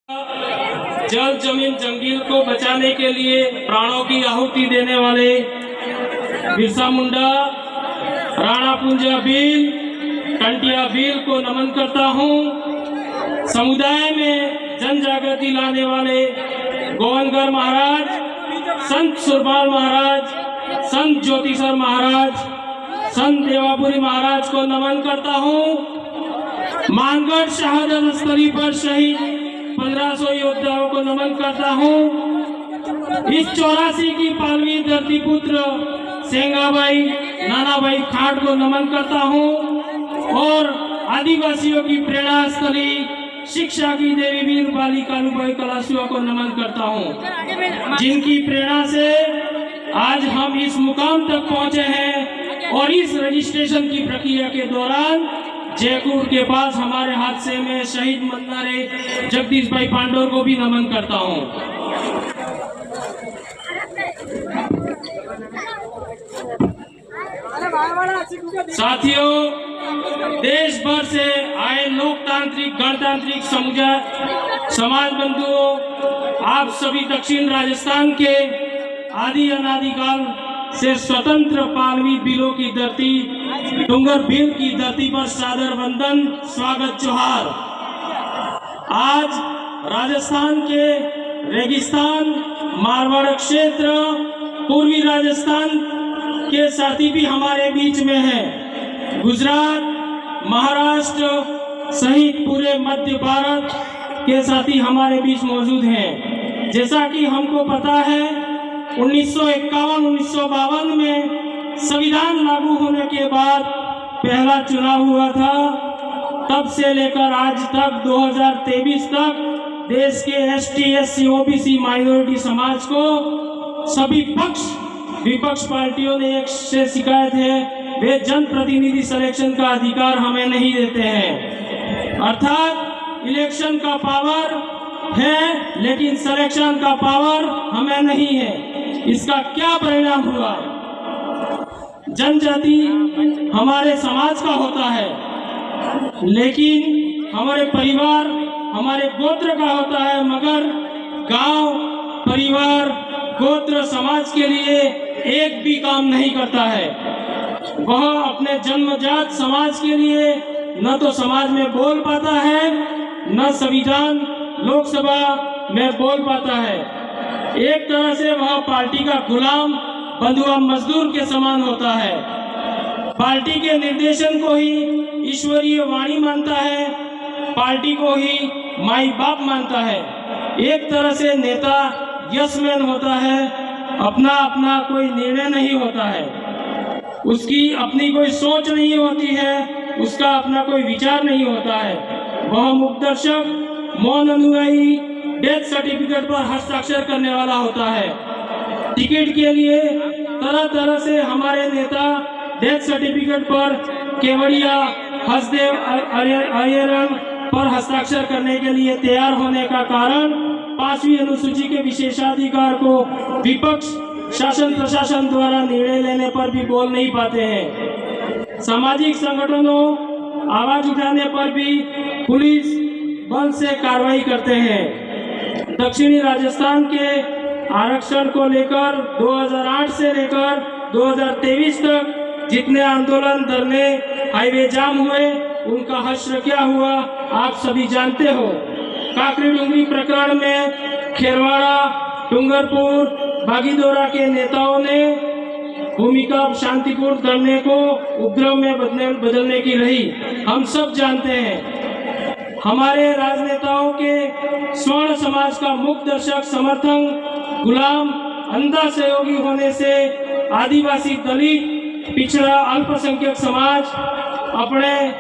जल जमीन जंगल को बचाने के लिए प्राणों की आहुति देने वाले बिरसा मुंडा, राणा पुंजा भील, टंटिया भील को नमन करता हूँ। समुदाय में जन जागृति लाने वाले गोवनगर महाराज, संत सुरपाल महाराज, संत ज्योतिसर महाराज, संत देवापुरी महाराज को नमन करता हूँ। मानगढ़ शहादत स्थली पर शहीद 1500 योद्धाओं को नमन करता हूँ। इस 84 की पालवी धरती पुत्र सेंगाबाई नानाभाई खाट को नमन करता हूँ और आदिवासियों की प्रेरणा स्थली शिक्षा की देवी वीर बाली कालूबाई कलासुआ को नमन करता हूँ, जिनकी प्रेरणा से आज हम इस मुकाम तक पहुँचे हैं। और इस रजिस्ट्रेशन की प्रक्रिया के दौरान जयपुर के पास हमारे हादसे में शहीद मन्नारे जगदीश भाई पांडोर को भी नमन करता हूं। साथियों, देश भर से आए लोकतांत्रिक गणतांत्रिक समाज बंधुओं, आप सभी दक्षिण राजस्थान के आदि अनादिकाल से स्वतंत्र पालवी भीलों की धरती डूंगर भील की धरती पर सादर वंदन, स्वागत, जोहार। आज राजस्थान के रेगिस्तान, मारवाड़ क्षेत्र, पूर्वी राजस्थान के साथी भी हमारे बीच में हैं। गुजरात, महाराष्ट्र सहित पूरे मध्य भारत के साथी हमारे बीच मौजूद हैं। जैसा कि हमको पता है, 1951-1952 में संविधान लागू होने के बाद पहला चुनाव हुआ था। तब से लेकर आज तक 2023 तक देश के एसटी, एससी, ओबीसी, माइनॉरिटी समाज को सभी पक्ष विपक्ष पार्टियों ने एक से शिकायत है, वे जनप्रतिनिधि सिलेक्शन का अधिकार हमें नहीं देते हैं। अर्थात इलेक्शन का पावर है लेकिन सिलेक्शन का पावर हमें नहीं है। इसका क्या परिणाम हुआ? जनजाति हमारे समाज का होता है लेकिन हमारे परिवार हमारे गोत्र का होता है, मगर गांव, परिवार, गोत्र, समाज के लिए एक भी काम नहीं करता है। वह अपने जन्मजात समाज के लिए न तो समाज में बोल पाता है, न संविधान लोकसभा में बोल पाता है। एक तरह से वह पार्टी का गुलाम, बंधुआ, मजदूर के समान होता है। पार्टी के निर्देशन को ही ईश्वरीय वाणी मानता है, पार्टी को ही माई बाप मानता है। एक तरह से नेता यशमैन होता है, अपना अपना कोई निर्णय नहीं होता है, उसकी अपनी कोई सोच नहीं होती है, उसका अपना कोई विचार नहीं होता है। वह मुखदर्शक, मौन अनुयायी, डेथ सर्टिफिकेट पर हस्ताक्षर करने वाला होता है। टिकट के लिए तरह तरह से हमारे नेता डेथ सर्टिफिकेट पर केवड़िया, हसदेव, अयरन पर हस्ताक्षर करने के लिए तैयार होने का कारण 5वीं अनुसूची के विशेषाधिकार को विपक्ष शासन प्रशासन द्वारा निर्णय लेने पर भी बोल नहीं पाते हैं। सामाजिक संगठनों आवाज उठाने पर भी पुलिस बल से कार्रवाई करते हैं। दक्षिणी राजस्थान के आरक्षण को लेकर 2008 से लेकर 2023 तक जितने आंदोलन, धरने, हाईवे जाम हुए, उनका हश्र क्या हुआ आप सभी जानते हो। काकरी डूंगरी प्रकरण में खेरवाड़ा, डूंगरपुर, बागीदोरा के नेताओं ने भूमिका शांतिपूर्ण धरने को उपद्रव में बदलने की रही, हम सब जानते हैं। हमारे राजनेताओं के स्वर्ण समाज का मुख्य दर्शक, समर्थक, गुलाम, अंधा सहयोगी होने से आदिवासी, दलित, पिछड़ा, अल्पसंख्यक समाज अपने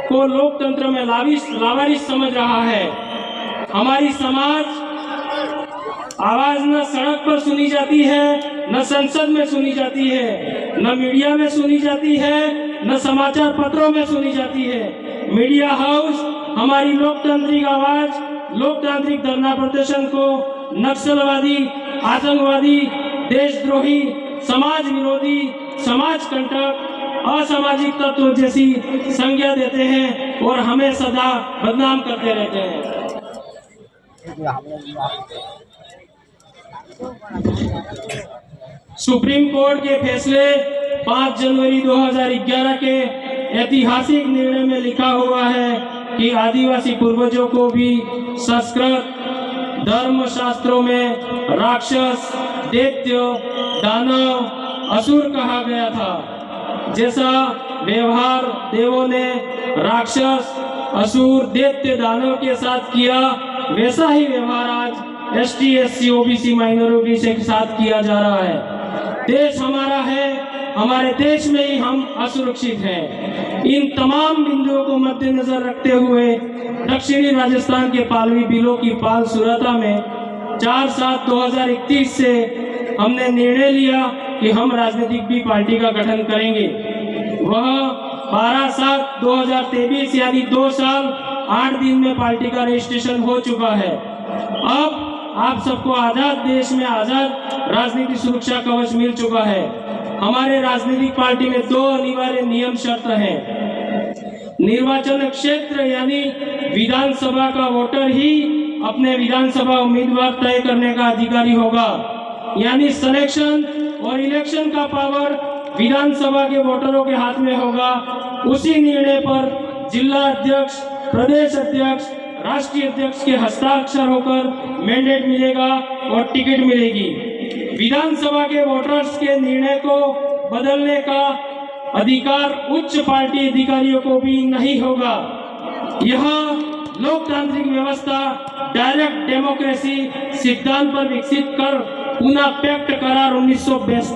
को लोकतंत्र में लावारिस समझ रहा है। हमारी समाज आवाज न सड़क पर सुनी जाती है, न संसद में सुनी जाती है, न मीडिया में सुनी जाती है, न समाचार पत्रों में सुनी जाती है। मीडिया हाउस हमारी लोकतांत्रिक आवाज, लोकतांत्रिक धरना प्रदर्शन को नक्सलवादी, आतंकवादी, देशद्रोही, समाज विरोधी, समाज कंटक, असामाजिक तत्व जैसी संज्ञा देते हैं और हमें सदा बदनाम करते रहते हैं। सुप्रीम कोर्ट के फैसले 5 जनवरी 2011 के ऐतिहासिक निर्णय में लिखा हुआ है कि आदिवासी पूर्वजों को भी संस्कृत धर्म शास्त्रों में राक्षस, दैत्य, दानव, असुर कहा गया था। जैसा व्यवहार देवों ने राक्षस, असुर, दैत्य, दानव के साथ किया, वैसा ही व्यवहार आज ST, SC, OBC माइनॉरिटी के साथ किया जा रहा है। देश हमारा है, हमारे देश में ही हम असुरक्षित हैं। इन तमाम बिंदुओं को मद्देनजर रखते हुए दक्षिणी राजस्थान के पालवी बिलो की पाल सुरता में 4/7/2021 से हमने निर्णय लिया कि हम राजनीतिक भी पार्टी का गठन करेंगे। वह 12/7/2023 यानी 2 साल 8 दिन में पार्टी का रजिस्ट्रेशन हो चुका है। अब आप सबको आजाद देश में आजाद राजनीतिक सुरक्षा कवच मिल चुका है। हमारे राजनीतिक पार्टी में 2 अनिवार्य नियम शर्त हैं। निर्वाचन क्षेत्र यानी विधानसभा का वोटर ही अपने विधानसभा उम्मीदवार तय करने का अधिकारी होगा, यानी सिलेक्शन और इलेक्शन का पावर विधानसभा के वोटरों के हाथ में होगा। उसी निर्णय पर जिला अध्यक्ष, प्रदेश अध्यक्ष, राष्ट्रीय अध्यक्ष के हस्ताक्षर होकर मैंडेट मिलेगा और टिकट मिलेगी। विधानसभा के वोटर्स के निर्णय को बदलने का अधिकार उच्च पार्टी अधिकारियों को भी नहीं होगा। यह लोकतांत्रिक व्यवस्था डायरेक्ट डेमोक्रेसी सिद्धांत पर विकसित कर पुनः पैक्ट करार 1942